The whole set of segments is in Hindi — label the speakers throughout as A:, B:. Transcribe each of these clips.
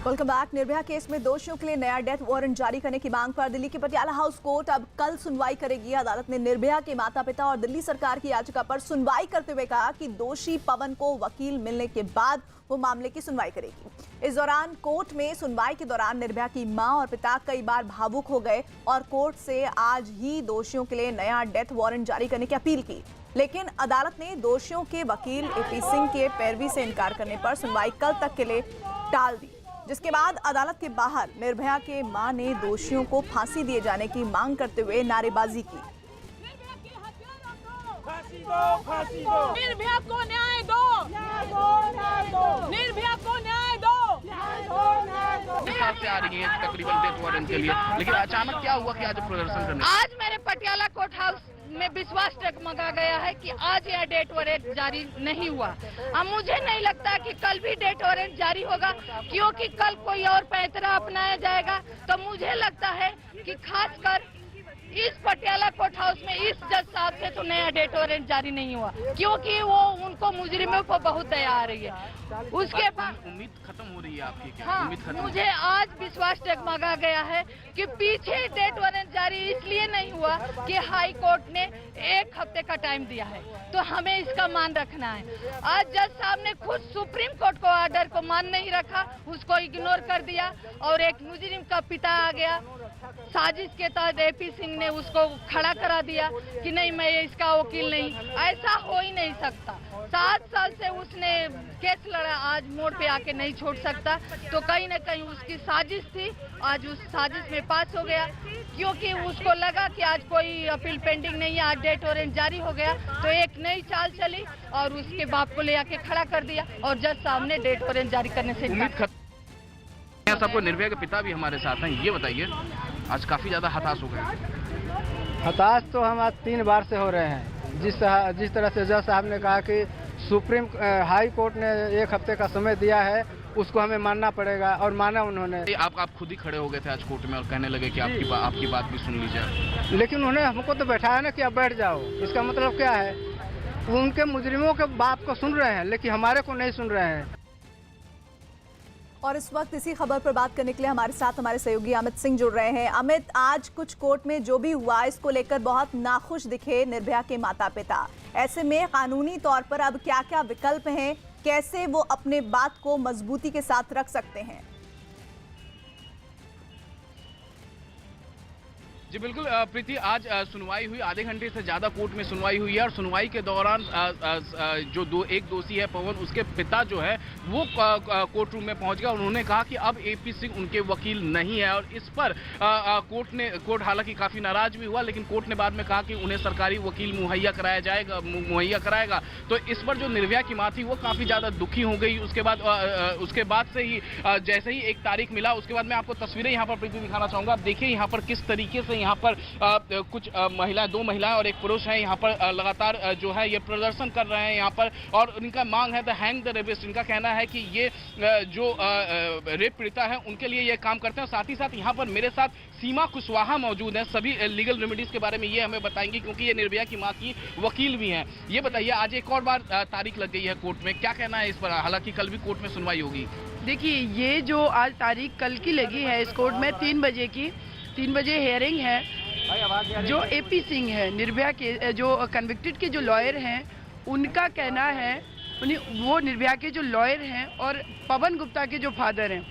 A: Welcome back. निर्भया केस में दोषियों के लिए नया डेथ वारंट जारी करने की मांग पर दिल्ली की पटियाला हाउस कोर्ट अब कल सुनवाई करेगी। अदालत ने निर्भया के माता पिता और दिल्ली सरकार की याचिका पर सुनवाई करते हुए कहा कि दोषी पवन को वकील मिलने के बाद वो मामले की सुनवाई करेगी। इस दौरान कोर्ट में सुनवाई के दौरान निर्भया की मां और पिता कई बार भावुक हो गए और कोर्ट से आज ही दोषियों के लिए नया डेथ वारंट जारी करने की अपील की, लेकिन अदालत ने दोषियों के वकील एपी सिंह के पैरवी से इनकार करने पर सुनवाई कल तक के लिए टाल दी, जिसके बाद अदालत के बाहर निर्भया के मां ने दोषियों को फांसी दिए जाने की मांग करते हुए नारेबाजी की।
B: फांसी दो, निर्भया को न्याय दो, निर्भया को न्याय दो।
C: से आ रही है तकरीबन डेथ वारंट के लिए, लेकिन अचानक क्या हुआ कि आज प्रदर्शन करने?
D: आज मेरे पटियाला कोर्ट हाउस में विश्वास डगमगा गया है कि आज यह डेथ वारंट जारी नहीं हुआ। अब मुझे नहीं लगता कि कल भी डेथ वारंट जारी होगा, क्योंकि कल कोई और पैंतरा अपनाया जाएगा। तो मुझे लगता है कि खासकर इस पटियाला कोर्ट हाउस में इस जज साहब से तो नया डेथ वारंट जारी नहीं हुआ, क्योंकि वो उनको मुजरिमों को बहुत दया आ रही है। उसके बाद
C: उम्मीद खत्म हो रही है आपकी क्या?
D: हाँ,
C: उम्मीद खत्म?
D: मुझे आज विश्वास डगमगा गया है कि पीछे डेथ वारंट जारी इसलिए नहीं हुआ कि हाई कोर्ट ने 1 हफ्ते का टाइम दिया है, तो हमें इसका मान रखना है। आज जज साहब ने खुद सुप्रीम कोर्ट को ऑर्डर को मान नहीं रखा, उसको इग्नोर कर दिया और एक मुजरिम का पिता आ गया, साजिश के तहत एपी सिंह ने उसको खड़ा करा दिया कि नहीं मैं इसका वकील नहीं। ऐसा हो ही नहीं सकता। 7 साल से उसने केस लड़ा, आज मोड़ पे आके नहीं छोड़ सकता। तो कहीं न कहीं उसकी साजिश थी, आज उस साजिश में पास हो गया, क्योंकि उसको लगा कि आज कोई अपील पेंडिंग नहीं है, आज डेथ वारंट जारी हो गया। तो एक नई चाल चली और उसके बाप को ले आके खड़ा कर दिया और जज साहब ने डेथ वारंट जारी करने से इनकार।
C: सबको निर्भया के पिता भी हमारे साथ हैं, ये बताइए आज काफी ज्यादा हताश हो गए।
E: हताश तो हम आज 3 बार से हो रहे हैं। जिस तरह से जज साहब ने कहा कि सुप्रीम हाई कोर्ट ने 1 हफ्ते का समय दिया है, उसको हमें मानना पड़ेगा और माना उन्होंने।
C: आप खुद ही खड़े हो गए थे आज कोर्ट में और कहने लगे कि आपकी बात भी सुन ली जाए,
E: लेकिन उन्होंने हमको तो बैठाया ना कि अब बैठ जाओ। इसका मतलब क्या है? उनके मुजरिमों के बात को सुन रहे हैं, लेकिन हमारे को नहीं सुन रहे हैं।
A: और इस वक्त इसी खबर पर बात करने के लिए हमारे साथ हमारे सहयोगी अमित सिंह जुड़ रहे हैं। अमित, आज कुछ कोर्ट में जो भी हुआ इसको लेकर बहुत नाखुश दिखे निर्भया के माता पिता। ऐसे में कानूनी तौर पर अब क्या क्या विकल्प हैं, कैसे वो अपने बात को मजबूती के साथ रख सकते हैं?
C: जी बिल्कुल प्रीति, आज सुनवाई हुई, आधे घंटे से ज़्यादा कोर्ट में सुनवाई हुई है और सुनवाई के दौरान जो एक दोषी है पवन, उसके पिता जो है वो कोर्ट रूम में पहुंच गया। उन्होंने कहा कि अब एपी सिंह उनके वकील नहीं है और इस पर कोर्ट हालांकि काफ़ी नाराज भी हुआ, लेकिन कोर्ट ने बाद में कहा कि उन्हें सरकारी वकील मुहैया कराएगा। तो इस पर जो निर्भया की माँ थी वो काफ़ी ज़्यादा दुखी हो गई। उसके बाद से ही जैसे ही एक तारीख मिला, उसके बाद मैं आपको तस्वीरें यहाँ पर प्रीति दिखाना चाहूँगा। आप देखिए यहाँ पर किस तरीके से यहाँ पर कुछ महिलाएं, 2 महिलाएं और 1 पुरुष हैं, यहाँ पर लगातार जो है ये प्रदर्शन कर रहे हैं यहाँ पर, और इनका मांग है द हैंग द रेपिस्ट। इनका कहना है कि ये जो रेप पीड़िता है उनके लिए ये काम करते हैं। साथ ही साथ यहाँ पर मेरे साथ सीमा कुशवाहा मौजूद है, सभी लीगल रेमेडीज के बारे में ये हमें बताएंगी, क्योंकि ये निर्भया की मां की वकील भी हैं। ये बताइए, आज एक और बार तारीख लग गई है कोर्ट में, क्या कहना है इस पर? हालांकि कल भी कोर्ट में सुनवाई होगी।
F: देखिए, ये जो आज तारीख कल की लगी है इस कोर्ट में 3 बजे की, 3 बजे हियरिंग है। जो एपी सिंह है, निर्भया के जो कन्विक्टेड के जो लॉयर हैं, उनका कहना है, वो निर्भया के जो लॉयर हैं और पवन गुप्ता के जो फादर हैं,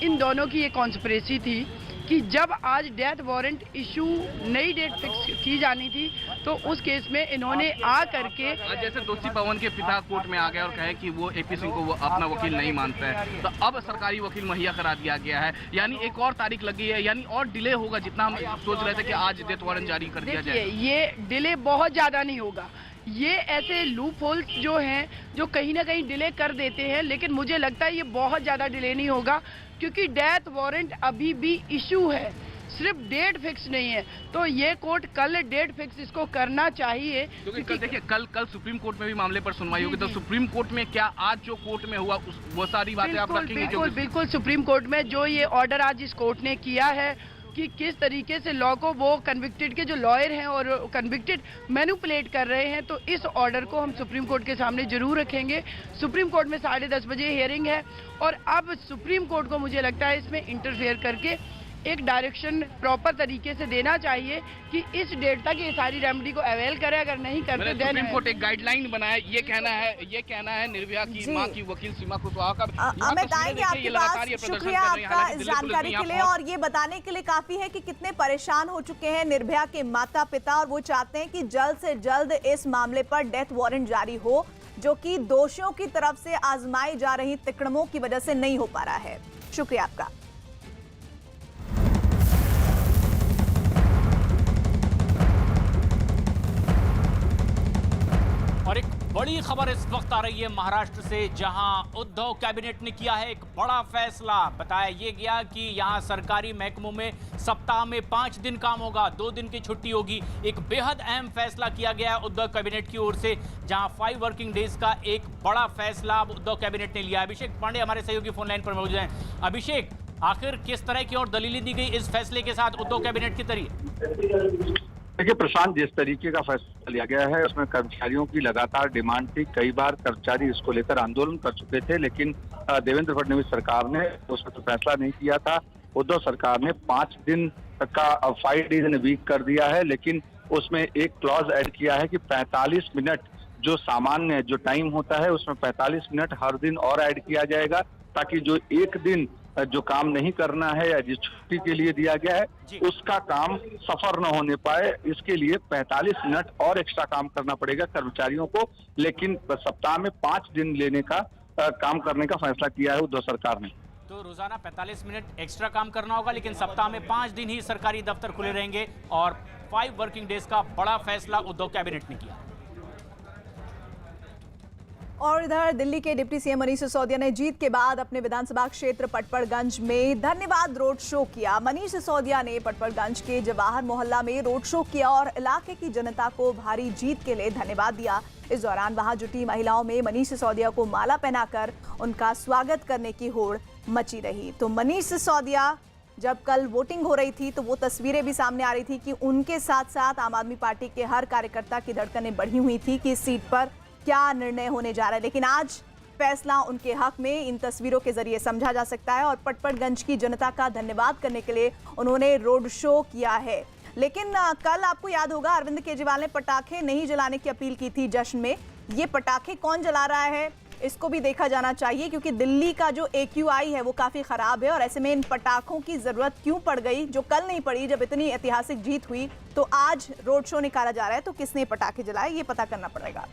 F: इन दोनों की ये कॉन्स्पिरेसी थी कि जब आज डेथ वारंट इशू नई डेट फिक्स की जानी थी, तो उस केस में इन्होंने आ करके,
C: जैसे दोषी पवन के पिता कोर्ट में आ गए और कहे कि वो एपी सिंह को वो अपना वकील नहीं मानता है, तो अब सरकारी वकील मुहैया करा दिया गया है, यानी एक और तारीख लगी है, यानी और डिले होगा। जितना हम सोच रहे थे कि आज डेथ वारंट जारी कर दिया जाए,
F: ये डिले बहुत ज्यादा नहीं होगा। ये ऐसे लूप होल्स जो हैं, जो कहीं ना कहीं डिले कर देते हैं, लेकिन मुझे लगता है ये बहुत ज़्यादा डिले नहीं होगा, क्योंकि डेथ वारंट अभी भी इशू है, सिर्फ डेट फिक्स नहीं है। तो ये कोर्ट कल डेट फिक्स इसको करना चाहिए,
C: क्योंकि देखिए कल सुप्रीम कोर्ट में भी मामले पर सुनवाई होगी। तो सुप्रीम कोर्ट में क्या आज जो कोर्ट में हुआ वो सारी बातें आप रखेंगे?
F: बिल्कुल सुप्रीम कोर्ट में जो ये ऑर्डर आज इस कोर्ट ने किया है कि किस तरीके से लॉ को वो कन्विक्टेड के जो लॉयर हैं और कन्विक्टेड मैनिपुलेट कर रहे हैं। तो इस ऑर्डर को हम सुप्रीम कोर्ट के सामने जरूर रखेंगे। सुप्रीम कोर्ट में 10:30 बजे हियरिंग है और अब सुप्रीम कोर्ट को मुझे लगता है इसमें इंटरफेयर करके एक डायरेक्शन प्रॉपर तरीके से देना चाहिए कि इस डेट तक ये सारी रेमेडी को अवेल करे। अगर नहीं करते देन
C: सुप्रीम कोर्ट एक गाइडलाइन बनाया। ये कहना है निर्भया की मां की वकील सीमा कुशवाहा का।
A: अमित आएंगे आपके पास। शुक्रिया आपका इस जानकारी के लिए और ये बताने के लिए काफी है कि कितने परेशान हो चुके हैं निर्भया के माता पिता और वो चाहते हैं कि जल्द से जल्द इस मामले पर डेथ वारंट जारी हो, जो कि दोषियों की तरफ से आजमाई जा रही तिकड़मों की वजह से नहीं हो पा रहा है। शुक्रिया आपका।
G: और एक बड़ी खबर इस वक्त आ रही है महाराष्ट्र से, जहां उद्धव कैबिनेट ने किया है एक बड़ा फैसला। बताया ये गया कि यहां सरकारी महकमों में सप्ताह में 5 दिन काम होगा, 2 दिन की छुट्टी होगी। एक बेहद अहम फैसला किया गया है उद्धव कैबिनेट की ओर से, जहां 5 वर्किंग डेज का एक बड़ा फैसला उद्धव कैबिनेट ने लिया। अभिषेक पांडे हमारे सहयोगी फोन लाइन पर मौजूद हैं। अभिषेक, आखिर किस तरह की और दलीलें दी गई इस फैसले के साथ उद्धव कैबिनेट के जरिए?
H: देखिए प्रशांत, जिस तरीके का फैसला लिया गया है उसमें कर्मचारियों की लगातार डिमांड थी। कई बार कर्मचारी इसको लेकर आंदोलन कर चुके थे, लेकिन देवेंद्र फडणवीस सरकार ने उसमें तो फैसला नहीं किया था। उद्धव सरकार ने 5 दिन का 5 डेज इन वीक कर दिया है, लेकिन उसमें एक क्लॉज ऐड किया है कि 45 मिनट जो सामान्य जो टाइम होता है उसमें 45 मिनट हर दिन और ऐड किया जाएगा, ताकि जो एक दिन जो काम नहीं करना है या जिस छुट्टी के लिए दिया गया है उसका काम सफर न होने पाए, इसके लिए 45 मिनट और एक्स्ट्रा काम करना पड़ेगा कर्मचारियों को। लेकिन सप्ताह में 5 दिन लेने का काम करने का फैसला किया है उद्धव सरकार ने।
G: तो रोजाना 45 मिनट एक्स्ट्रा काम करना होगा, लेकिन सप्ताह में 5 दिन ही सरकारी दफ्तर खुले रहेंगे और 5 वर्किंग डेज का बड़ा फैसला उद्धव कैबिनेट ने किया।
A: और इधर दिल्ली के डिप्टी सीएम मनीष सिसोदिया ने जीत के बाद अपने विधानसभा क्षेत्र पटपड़गंज में धन्यवाद रोड शो किया। मनीष सिसोदिया ने पटपड़गंज के जवाहर मोहल्ला में रोड शो किया और इलाके की जनता को भारी जीत के लिए धन्यवाद दिया। इस दौरान वहां जुटी महिलाओं में मनीष सिसोदिया को माला पहनाकर उनका स्वागत करने की होड़ मची रही। तो मनीष सिसोदिया जब कल वोटिंग हो रही थी तो वो तस्वीरें भी सामने आ रही थी कि उनके साथ साथ आम आदमी पार्टी के हर कार्यकर्ता की धड़कनें बढ़ी हुई थी कि इस सीट पर क्या निर्णय होने जा रहा है। लेकिन आज फैसला उनके हक में इन तस्वीरों के जरिए समझा जा सकता है और पटपड़गंज की जनता का धन्यवाद करने के लिए उन्होंने रोड शो किया है। लेकिन कल आपको याद होगा अरविंद केजरीवाल ने पटाखे नहीं जलाने की अपील की थी जश्न में। ये पटाखे कौन जला रहा है इसको भी देखा जाना चाहिए, क्योंकि दिल्ली का जो AQI है वो काफी खराब है और ऐसे में इन पटाखों की जरूरत क्यों पड़ गई जो कल नहीं पड़ी जब इतनी ऐतिहासिक जीत हुई। तो आज रोड शो निकाला जा रहा है, तो किसने पटाखे जलाए ये पता करना पड़ेगा।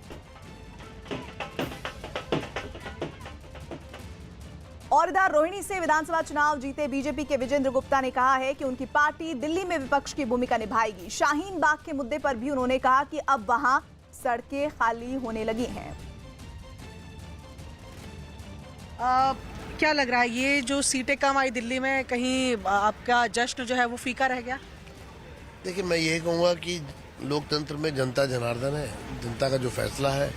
A: और इधर रोहिणी से विधानसभा चुनाव जीते बीजेपी के विजेंद्र गुप्ता ने कहा है कि उनकी पार्टी दिल्ली में विपक्ष की भूमिका निभाएगी। शाहीन बाग के मुद्दे पर भी उन्होंने कहा कि अब वहां सड़कें खाली होने लगी हैं।
I: क्या लग रहा है ये जो सीटें कम आई दिल्ली में, कहीं आपका जश्न जो है वो फीका रह गया?
J: देखिए, मैं यही कहूँगा कि लोकतंत्र में जनता जनार्दन है। जनता का जो फैसला है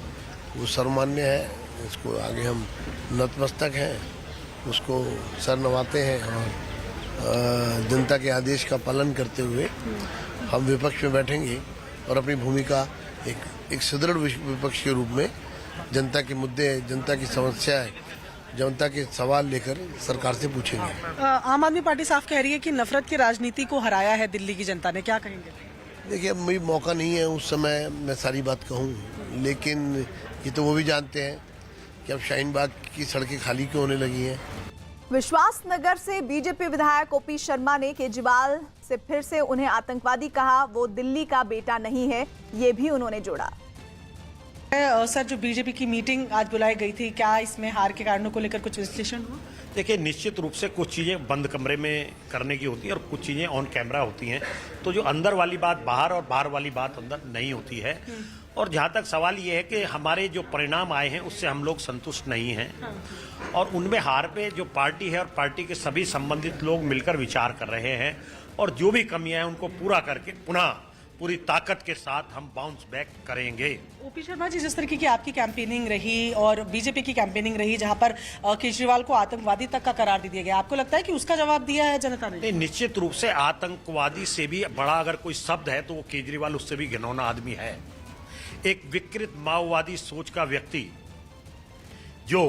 J: वो सर्वमान्य है, इसको आगे हम नतमस्तक हैं, उसको सर नवाते हैं और जनता के आदेश का पालन करते हुए हम विपक्ष में बैठेंगे और अपनी भूमिका एक सुदृढ़ विपक्ष के रूप में जनता के मुद्दे, जनता की समस्याएं, जनता के सवाल लेकर सरकार से पूछेंगे।
I: आम आदमी पार्टी साफ कह रही है कि नफरत की राजनीति को हराया है दिल्ली की जनता ने, क्या कहेंगे?
J: देखिए, अब मेरी मौका नहीं है उस समय मैं सारी बात कहूँ, लेकिन ये तो वो भी जानते हैं कि अब शाहीन बाग की सड़कें खाली क्यों होने लगी हैं।
A: विश्वास नगर से बीजेपी विधायक ओपी शर्मा ने केजरीवाल से फिर से उन्हें आतंकवादी कहा। वो दिल्ली का बेटा नहीं है, ये भी उन्होंने जोड़ा।
I: सर, जो बीजेपी की मीटिंग आज बुलाई गई थी, क्या इसमें हार के कारणों को लेकर कुछ विश्लेषण हुआ?
K: देखिए, निश्चित रूप से कुछ चीज़ें बंद कमरे में करने की होती है और कुछ चीज़ें ऑन कैमरा होती हैं। तो जो अंदर वाली बात बाहर और बाहर वाली बात अंदर नहीं होती है। और जहाँ तक सवाल ये है कि हमारे जो परिणाम आए हैं उससे हम लोग संतुष्ट नहीं हैं और उनमें हार पे जो पार्टी है और पार्टी के सभी संबंधित लोग मिलकर विचार कर रहे हैं और जो भी कमियां हैं उनको पूरा करके पुनः पूरी ताकत के साथ हम बाउंस बैक करेंगे।
I: ओपी शर्मा जी, जिस तरीके की आपकी कैंपेनिंग रही और बीजेपी की कैंपेनिंग रही, जहां पर केजरीवाल को आतंकवादी तक का करार दे दिया गया, आपको लगता है कि उसका जवाब दिया है जनता ने?
K: निश्चित रूप से आतंकवादी से भी बड़ा अगर कोई शब्द है तो वो केजरीवाल उससे भी घिनौना आदमी है। एक विकृत माओवादी सोच का व्यक्ति जो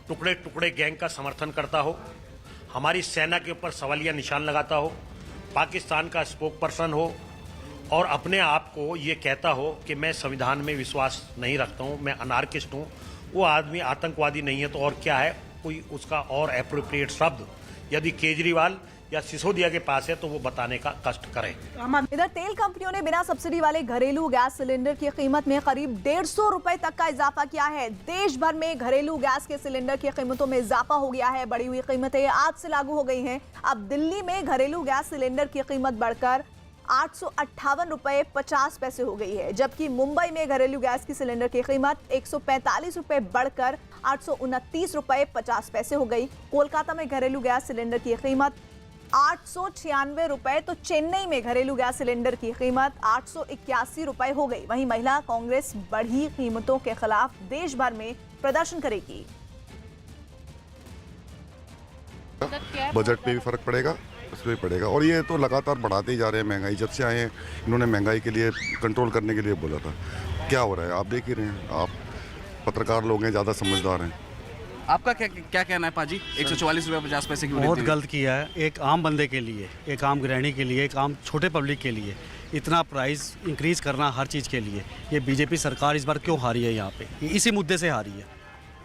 K: टुकड़े टुकड़े गैंग का समर्थन करता हो, हमारी सेना के ऊपर सवालिया निशान लगाता हो, पाकिस्तान का स्पोक पर्सन हो और अपने आप को ये कहता हो कि मैं संविधान में विश्वास नहीं रखता हूँ, मैं अनार्किस्ट हूँ, वो आदमी आतंकवादी नहीं है तो और क्या है? कोई उसका और एप्रोप्रिएट शब्द यदि केजरीवाल या सिसोदिया के पास है तो वो बताने का कष्ट करें।
A: इधर तेल कंपनियों ने बिना सब्सिडी वाले घरेलू गैस सिलेंडर की कीमत में करीब 150 रुपए तक का इजाफा किया है। देश भर में घरेलू गैस के सिलेंडर की कीमतों में इजाफा हो गया है। बढ़ी हुई कीमतें आज से लागू हो गई हैं। अब दिल्ली में घरेलू गैस सिलेंडर की कीमत बढ़कर 858 रुपए 50 पैसे हो गई है, जबकि मुंबई में घरेलू गैस की सिलेंडर की कीमत 145 रुपए बढ़कर 829 रुपए 50 पैसे हो गई। कोलकाता में घरेलू गैस सिलेंडर की कीमत 896 रुपए, तो चेन्नई में घरेलू गैस सिलेंडर की कीमत 881 रुपए हो गई। वहीं महिला कांग्रेस बढ़ी कीमतों के खिलाफ देश भर में प्रदर्शन करेगी।
L: बजट पे भी फर्क पड़ेगा, उसमें भी पड़ेगा, और ये तो लगातार बढ़ाते ही जा रहे हैं महंगाई। जब से आए हैं इन्होंने महंगाई के लिए कंट्रोल करने के लिए बोला था, क्या हो रहा है आप देख ही रहे हैं। आप पत्रकार लोग हैं, ज़्यादा समझदार हैं।
C: आपका क्या कहना है पाजी? 144 रुपये 50 पैसे की
M: बहुत गलत किया है। एक आम बंदे के लिए, एक आम गृहिणी के लिए, एक आम छोटे पब्लिक के लिए इतना प्राइस इंक्रीज करना हर चीज़ के लिए, ये बीजेपी सरकार इस बार क्यों हारी है? यहाँ पे इसी मुद्दे से हारी है।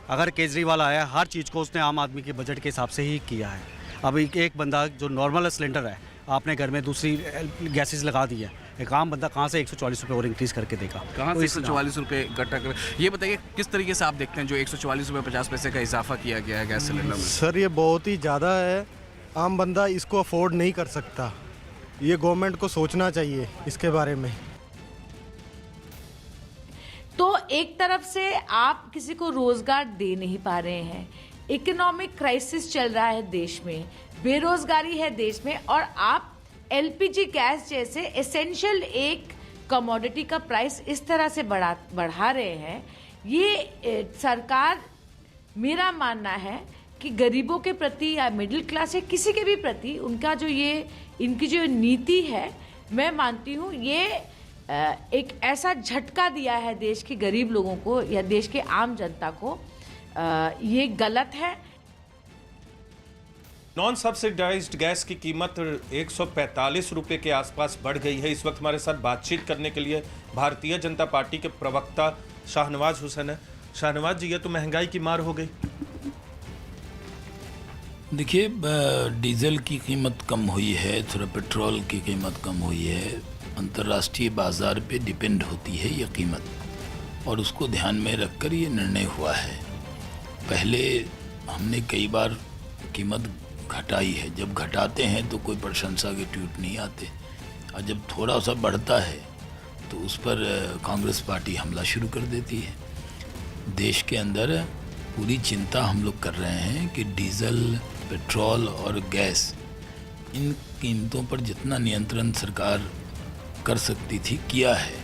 M: अगर केजरीवाल आया, हर चीज़ को उसने आम आदमी के बजट के हिसाब से ही किया है। अब एक बंदा जो नॉर्मल सिलेंडर है, आपने घर में दूसरी गैसेस लगा दी है, एक आम बंदा कहाँ से 144 रुपये और इंक्रीज़ करके देगा?
C: कहाँ से 144 रुपये इकट्ठा कर? ये बताइए किस तरीके से आप देखते हैं जो 144 रुपये 50 पैसे का इजाफा किया गया है गैस सिलेंडर में?
N: सर, ये बहुत ही ज़्यादा है। आम बंदा इसको अफोर्ड नहीं कर सकता। ये गवर्नमेंट को सोचना चाहिए इसके बारे में।
O: तो एक तरफ से आप किसी को रोजगार दे नहीं पा रहे हैं, इकोनॉमिक क्राइसिस चल रहा है देश में, बेरोजगारी है देश में, और आप एलपीजी गैस जैसे एसेंशियल एक कमोडिटी का प्राइस इस तरह से बढ़ा रहे हैं। ये सरकार, मेरा मानना है कि गरीबों के प्रति या मिडिल क्लास या किसी के भी प्रति उनका जो इनकी जो नीति है, मैं मानती हूँ ये एक ऐसा झटका दिया है देश के गरीब लोगों को या देश के आम जनता को। ये गलत है।
P: नॉन सब्सिडाइज्ड गैस की कीमत 145 रुपये के आसपास बढ़ गई है। इस वक्त हमारे साथ बातचीत करने के लिए भारतीय जनता पार्टी के प्रवक्ता शाहनवाज हुसैन है। शाहनवाज जी, ये तो महंगाई की मार हो गई।
Q: देखिए, डीजल की कीमत कम हुई है, थोड़ा पेट्रोल की कीमत कम हुई है। अंतर्राष्ट्रीय बाज़ार पे डिपेंड होती है ये कीमत, और उसको ध्यान में रखकर ये निर्णय हुआ है। पहले हमने कई बार कीमत घटाई है। जब घटाते हैं तो कोई प्रशंसा के ट्वीट नहीं आते, और जब थोड़ा सा बढ़ता है तो उस पर कांग्रेस पार्टी हमला शुरू कर देती है। देश के अंदर पूरी चिंता हम लोग कर रहे हैं कि डीजल, पेट्रोल और गैस, इन कीमतों पर जितना नियंत्रण सरकार कर सकती थी किया है,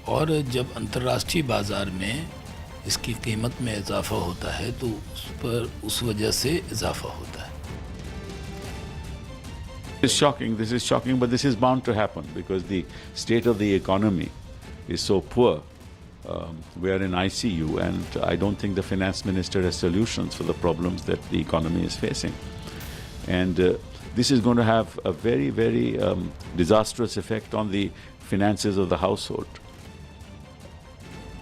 Q: और जब अंतर्राष्ट्रीय बाज़ार में इसकी कीमत में इजाफा होता है तो उस पर उस वजह से इजाफा होता है।
R: This is shocking, but this is bound to happen because the state of the economy is so poor. We are in ICU, and I don't think the finance minister has solutions for the problems that the economy is facing. And this is going to have a very, very disastrous effect on the finances of the household.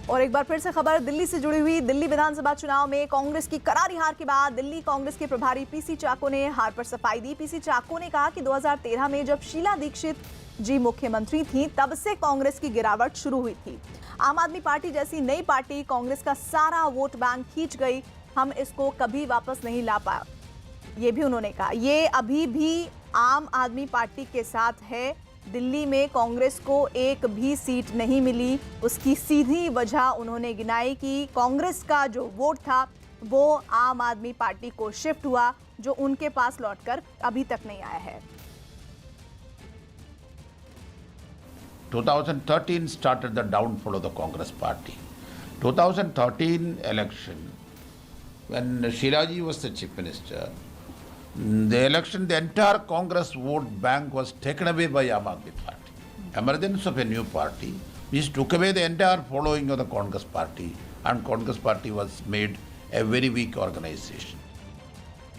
A: और एक बार फिर से खबर दिल्ली से जुड़ी हुई। दिल्ली विधानसभा चुनाव में कांग्रेस की करारी हार के बाद दिल्ली कांग्रेस के प्रभारी पीसी चाको ने हार पर सफाई दी। पीसी चाको ने कहा कि 2013 में जब शीला दीक्षित जी मुख्यमंत्री थी, तब से कांग्रेस की गिरावट शुरू हुई थी। आम आदमी पार्टी जैसी नई पार्टी कांग्रेस का सारा वोट बैंक खींच गई, हम इसको कभी वापस नहीं ला पाए, ये भी उन्होंने कहा। ये अभी भी आम आदमी पार्टी के साथ है। दिल्ली में कांग्रेस को एक भी सीट नहीं मिली। उसकी सीधी वजह उन्होंने गिनाई कि कांग्रेस का जो वोट था वो आम आदमी पार्टी को शिफ्ट हुआ, जो उनके पास लौटकर अभी तक नहीं आया है।
S: 2013 started the downfall of the Congress party. 2013 election, when Shiraji was the chief minister, the election, the entire Congress vote bank was taken away by Aam Aadmi Party. Emergence of a new party, which took away the entire following of the Congress party, and Congress party was made a very weak organization.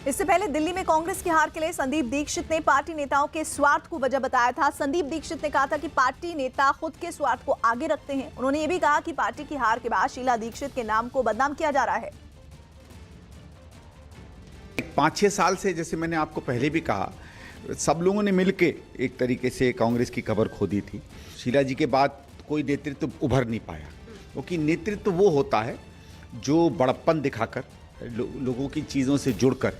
A: इससे पहले दिल्ली में कांग्रेस की हार के लिए संदीप दीक्षित ने पार्टी नेताओं के स्वार्थ को वजह बताया था। संदीप दीक्षित ने कहा था कि पार्टी नेता खुद के स्वार्थ को आगे रखते हैं। उन्होंने ये भी कहा कि पार्टी की हार के बाद शीला दीक्षित के नाम को बदनाम किया जा रहा है।
T: 5-6 साल से, जैसे मैंने आपको पहले भी कहा, सब लोगों ने मिलके एक तरीके से कांग्रेस की कबर खोदी थी। शीला जी के बाद कोई नेतृत्व उभर नहीं पाया, क्योंकि नेतृत्व वो होता है जो बड़प्पन दिखाकर लोगों की चीज़ों से जुड़कर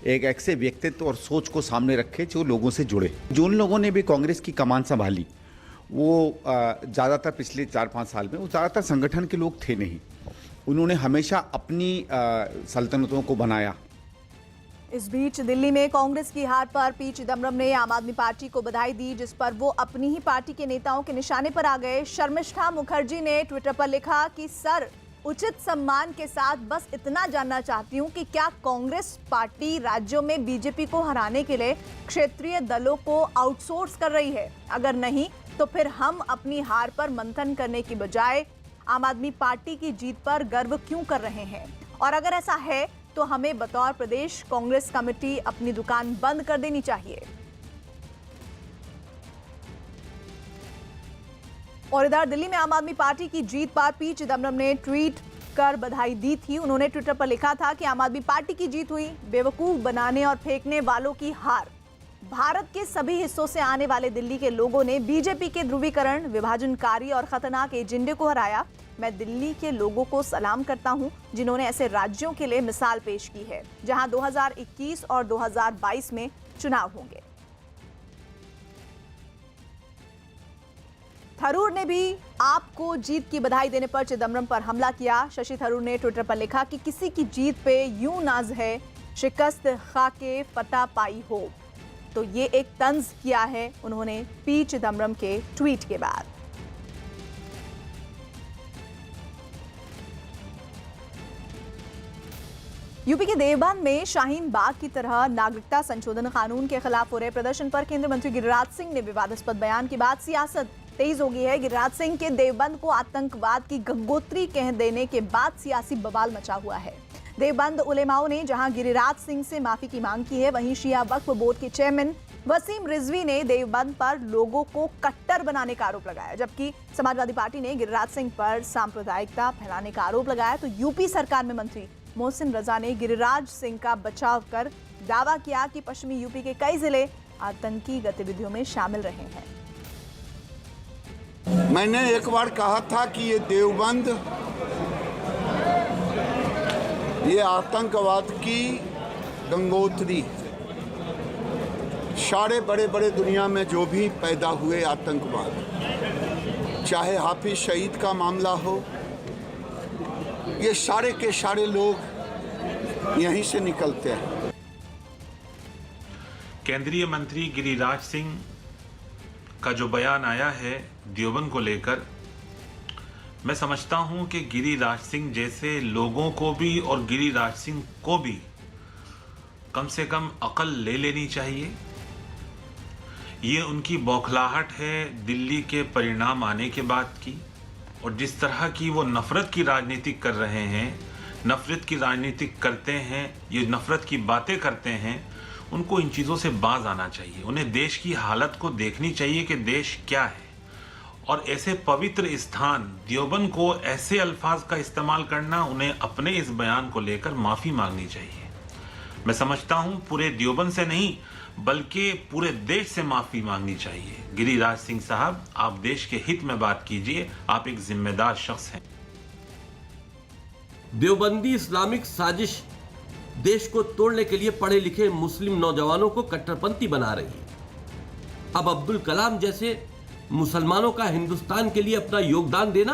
T: एक ऐसे व्यक्तित्व और सोच को सामने रखे जो लोगों से जुड़े। जो उन लोगों ने भी कांग्रेस की कमान संभाली, वो ज़्यादातर पिछले 4-5 साल में वो ज़्यादातर संगठन के लोग थे नहीं। उन्होंने हमेशा अपनी सल्तनतों को बनाया।
A: इस बीच दिल्ली में कांग्रेस की हार पर पी चिदम्बरम ने आम आदमी पार्टी को बधाई दी, जिस पर वो अपनी ही पार्टी के नेताओं के निशाने पर आ गए। शर्मिष्ठा मुखर्जी ने ट्विटर पर लिखा कि सर, उचित सम्मान के साथ बस इतना जानना चाहती हूं कि क्या कांग्रेस पार्टी राज्यों में बीजेपी को हराने के लिए क्षेत्रीय दलों को आउटसोर्स कर रही है? अगर नहीं तो फिर हम अपनी हार पर मंथन करने की बजाय आम आदमी पार्टी की जीत पर गर्व क्यों कर रहे हैं? और अगर ऐसा है तो हमें बतौर प्रदेश कांग्रेस कमेटी अपनी दुकान बंद कर देनी चाहिए। और इधर दिल्ली में आम आदमी पार्टी की जीत पर पी चिदम्बरम ने ट्वीट कर बधाई दी थी। उन्होंने ट्विटर पर लिखा था कि आम आदमी पार्टी की जीत हुई, बेवकूफ बनाने और फेंकने वालों की हार। भारत के सभी हिस्सों से आने वाले दिल्ली के लोगों ने बीजेपी के ध्रुवीकरण, विभाजनकारी और खतरनाक एजेंडे को हराया। मैं दिल्ली के लोगों को सलाम करता हूं जिन्होंने ऐसे राज्यों के लिए मिसाल पेश की है जहां 2021 और 2022 में चुनाव होंगे। थरूर ने भी आपको जीत की बधाई देने पर चिदम्बरम पर हमला किया। शशि थरूर ने ट्विटर पर लिखा कि किसी की जीत पे यूं नाज है, शिकस्त खाके फतह पाई हो। तो ये एक तंज किया है उन्होंने पी चिदम्बरम के ट्वीट के बाद। यूपी के देवबंद में शाहीन बाग की तरह नागरिकता संशोधन कानून के खिलाफ हो रहे प्रदर्शन पर केंद्रीय मंत्री गिरिराज सिंह ने विवादास्पद बयान के बाद सियासत तेज हो गई है। गिरिराज सिंह के देवबंद को आतंकवाद की गंगोत्री कह देने के बाद सियासी बवाल मचा हुआ है। देवबंद उलेमाओं ने जहां गिरिराज सिंह से माफी की मांग की है, वहीं शिया वक्फ बोर्ड के चेयरमैन वसीम रिजवी ने देवबंद पर लोगों को कट्टर बनाने का आरोप लगाया, जबकि समाजवादी पार्टी ने गिरिराज सिंह पर सांप्रदायिकता फैलाने का आरोप लगाया। तो यूपी सरकार में मंत्री मोहसिन रजा ने गिरिराज सिंह का बचाव कर दावा किया कि पश्चिमी यूपी के कई जिले आतंकी गतिविधियों में शामिल रहे हैं।
U: मैंने एक बार कहा था कि ये देवबंद ये आतंकवाद की गंगोत्री, सारे बड़े बड़े दुनिया में जो भी पैदा हुए आतंकवाद, चाहे हाफिज सईद का मामला हो, ये सारे के सारे लोग यहीं से निकलते हैं।
P: केंद्रीय मंत्री गिरिराज सिंह का जो बयान आया है देवबंद को लेकर, मैं समझता हूं कि गिरिराज सिंह जैसे लोगों को भी और गिरिराज सिंह को भी कम से कम अकल ले लेनी चाहिए। ये उनकी बौखलाहट है दिल्ली के परिणाम आने के बाद की, और जिस तरह की वो नफरत की राजनीति कर रहे हैं, नफरत की राजनीति करते हैं, ये नफरत की बातें करते हैं, उनको इन चीज़ों से बाज आना चाहिए। उन्हें देश की हालत को देखनी चाहिए कि देश क्या है, और ऐसे पवित्र स्थान देवबंद को ऐसे अल्फाज का इस्तेमाल करना, उन्हें अपने इस बयान को लेकर माफ़ी मांगनी चाहिए। मैं समझता हूँ पूरे देवबंद से नहीं बल्कि पूरे देश से माफ़ी मांगनी चाहिए। गिरिराज सिंह साहब, आप देश के हित में बात कीजिए, आप एक जिम्मेदार शख्स हैं।
V: देवबंदी इस्लामिक साजिश देश को तोड़ने के लिए पढ़े लिखे मुस्लिम नौजवानों को कट्टरपंथी बना रही है। अब अब्दुल कलाम जैसे मुसलमानों का हिंदुस्तान के लिए अपना योगदान देना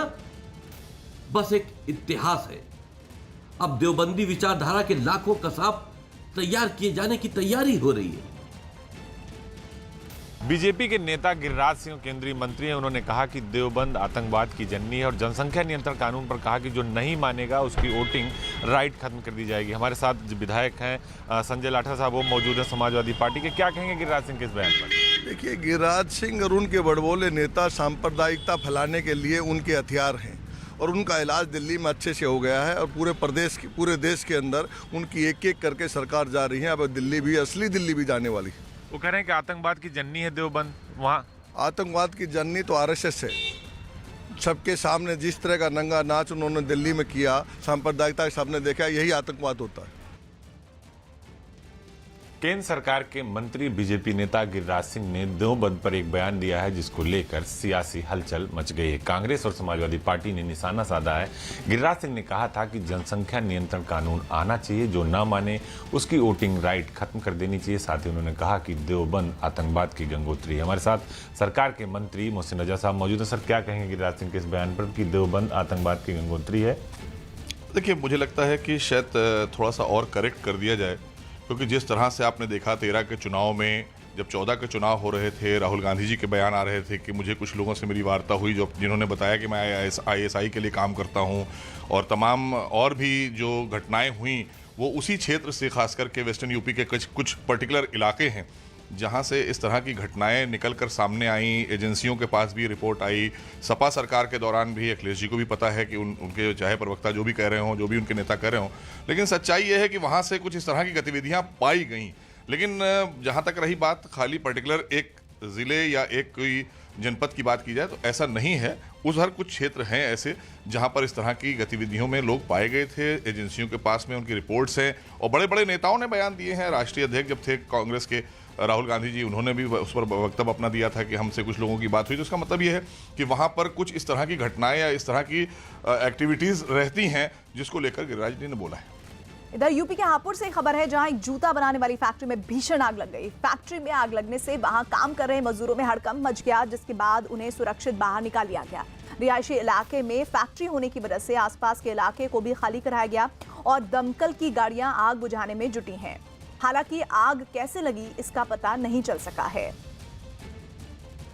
V: बस एक इतिहास है। अब देवबंदी विचारधारा के लाखों कसाब तैयार किए जाने की तैयारी हो रही है।
B: बीजेपी के नेता गिरिराज सिंह केंद्रीय मंत्री हैं, उन्होंने कहा कि देवबंद आतंकवाद की जननी है और जनसंख्या नियंत्रण कानून पर कहा कि जो नहीं मानेगा उसकी वोटिंग राइट खत्म कर दी जाएगी। हमारे साथ विधायक हैं संजय लाठा साहब, वो मौजूद हैं समाजवादी पार्टी के। क्या कहेंगे गिरिराज सिंह के इस बयान पर?
D: देखिए, गिरिराज सिंह और उनके बड़बोले नेता सांप्रदायिकता फैलाने के लिए उनके हथियार हैं और उनका इलाज दिल्ली में अच्छे से हो गया है और पूरे देश के अंदर उनकी एक एक करके सरकार जा रही है। अब दिल्ली भी, असली दिल्ली भी जाने वाली।
B: वो कह रहे हैं कि आतंकवाद की जननी है देवबंद। वहाँ
D: आतंकवाद की जननी तो आरएसएस है। सबके सामने जिस तरह का नंगा नाच उन्होंने दिल्ली में किया, सांप्रदायिकता के सामने देखा, यही आतंकवाद होता है।
B: केंद्र सरकार के मंत्री बीजेपी नेता गिरिराज सिंह ने देवबंद पर एक बयान दिया है जिसको लेकर सियासी हलचल मच गई है। कांग्रेस और समाजवादी पार्टी ने निशाना साधा है। गिरिराज सिंह ने कहा था कि जनसंख्या नियंत्रण कानून आना चाहिए, जो ना माने उसकी वोटिंग राइट खत्म कर देनी चाहिए। साथ ही उन्होंने कहा कि देवबंद आतंकवाद की गंगोत्री है। हमारे साथ सरकार के मंत्री मोहसिन रजा साहब मौजूद हैं। सर, क्या कहेंगे गिरिराज सिंह के इस बयान पर कि देवबंद आतंकवाद की गंगोत्री है?
W: देखिए, मुझे लगता है कि शायद थोड़ा सा और करेक्ट कर दिया जाए, क्योंकि जिस तरह से आपने देखा 13 के चुनाव में, जब 14 के चुनाव हो रहे थे, राहुल गांधी जी के बयान आ रहे थे कि मुझे कुछ लोगों से मेरी वार्ता हुई जिन्होंने बताया कि मैं ISI के लिए काम करता हूं, और तमाम और भी जो घटनाएं हुई वो उसी क्षेत्र से, खास करके वेस्टर्न यूपी के कुछ पर्टिकुलर इलाके हैं जहां से इस तरह की घटनाएं निकल कर सामने आई। एजेंसियों के पास भी रिपोर्ट आई। सपा सरकार के दौरान भी अखिलेश जी को भी पता है कि उनके चाहे प्रवक्ता जो भी कह रहे हों, जो भी उनके नेता कह रहे हों, लेकिन सच्चाई ये है कि वहां से कुछ इस तरह की गतिविधियां पाई गई। लेकिन जहां तक रही बात खाली पर्टिकुलर एक ज़िले या एक कोई जनपद की बात की जाए, तो ऐसा नहीं है। उधर कुछ क्षेत्र हैं ऐसे जहां पर इस तरह की गतिविधियों में लोग पाए गए थे। एजेंसियों के पास में उनकी रिपोर्ट्स हैं और बड़े बड़े नेताओं ने बयान दिए हैं। राष्ट्रीय अध्यक्ष जब थे कांग्रेस के राहुल गांधी जी, उन्होंने भी उस पर वक्तव्य अपना दिया था कि हमसे कुछ लोगों की बात हुई। तो इसका मतलब ये है कि वहां पर कुछ इस तरह की घटनाएं या इस तरह की एक्टिविटीज़ रहती हैं जिसको लेकर गिरिराज जी ने बोला है।
A: इधर यूपी के हापुड़ से खबर है, जहां एक जूता बनाने वाली फैक्ट्री में भीषण आग लग गई। फैक्ट्री में आग लगने से वहां काम कर रहे मजदूरों में हड़कंप मच गया, जिसके बाद उन्हें सुरक्षित बाहर निकाल लिया गया। रिहायशी इलाके में फैक्ट्री होने की वजह से आसपास के इलाके को भी खाली कराया गया और दमकल की गाड़ियां आग बुझाने में जुटी हैं। हालांकि आग कैसे लगी इसका पता नहीं चल सका है।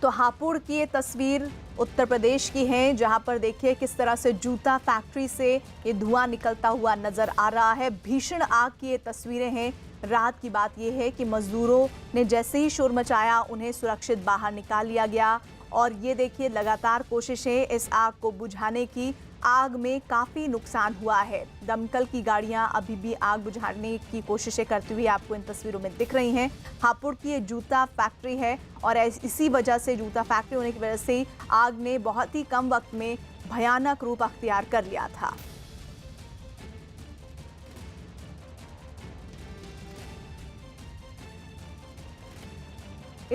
A: तो हापुड़ की ये तस्वीर उत्तर प्रदेश की है, जहां पर देखिए किस तरह से जूता फैक्ट्री से ये धुआं निकलता हुआ नजर आ रहा है। भीषण आग की ये तस्वीरें हैं। राहत की बात यह है कि मजदूरों ने जैसे ही शोर मचाया, उन्हें सुरक्षित बाहर निकाल लिया गया। और ये देखिए लगातार कोशिशें इस आग को बुझाने की। आग में काफ़ी नुकसान हुआ है। दमकल की गाड़ियां अभी भी आग बुझाने की कोशिशें करती हुई आपको इन तस्वीरों में दिख रही हैं। हापुड़ की ये जूता फैक्ट्री है और इसी वजह से, जूता फैक्ट्री होने की वजह से आग ने बहुत ही कम वक्त में भयानक रूप अख्तियार कर लिया था।